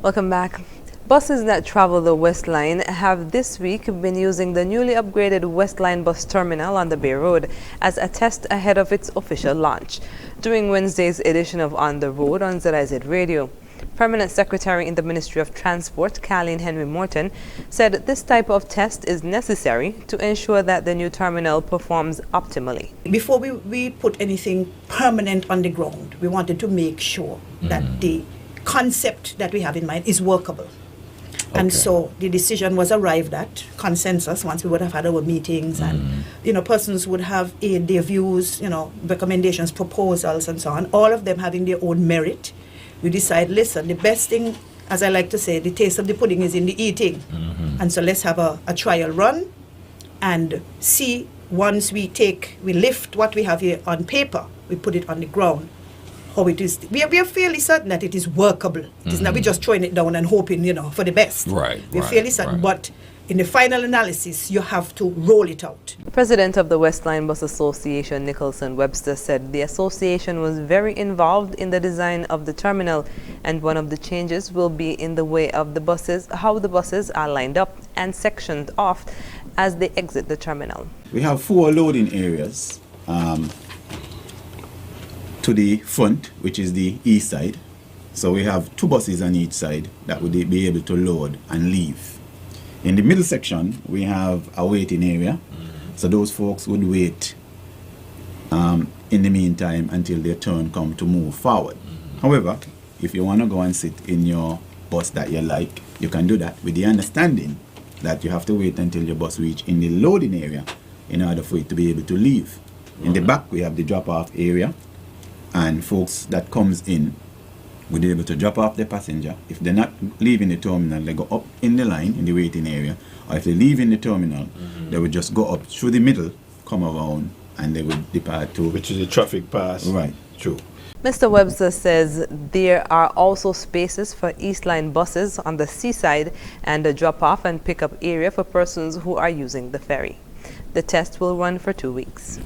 Welcome back. Buses that travel the West Line have this week been using the newly upgraded West Line bus terminal on the Bay Road as a test ahead of its official launch. During Wednesday's edition of On the Road on ZIZ Radio, Permanent Secretary in the Ministry of Transport, Carlene Henry Morton, said this type of test is necessary to ensure that the new terminal performs optimally. Before we put anything permanent on the ground, we wanted to make sure that the concept that we have in mind is workable. Okay. And so the decision was arrived at, consensus, once we would have had our meetings and, persons would have their views, recommendations, proposals and so on, all of them having their own merit. We decide, listen, the best thing, as I like to say, the taste of the pudding is in the eating. And so let's have a trial run and see, once we lift what we have here on paper, we put it on the ground, how it is. We are fairly certain that it is workable. It is not we're just throwing it down and hoping, for the best. We're fairly certain, but in the final analysis, you have to roll it out. President of the West Line Bus Association, Nicholson Webster, said the association was very involved in the design of the terminal, and one of the changes will be in the way of the buses, how the buses are lined up and sectioned off as they exit the terminal. We have 4 loading areas to the front, which is the east side. So we have 2 buses on each side that would be able to load and leave. In the middle section, we have a waiting area. So those folks would wait in the meantime until their turn come to move forward. However, if you want to go and sit in your bus that you like, you can do that with the understanding that you have to wait until your bus reach in the loading area in order for it to be able to leave. In the back, we have the drop-off area, and folks that comes in will be able to drop off the passenger. If they're not leaving the terminal, they go up in the line in the waiting area, or if they leave in the terminal, they will just go up through the middle, come around, and they will depart to... Which is a traffic pass. Right. True. Mr. Webster says there are also spaces for East Line buses on the seaside and a drop-off and pick-up area for persons who are using the ferry. The test will run for 2 weeks.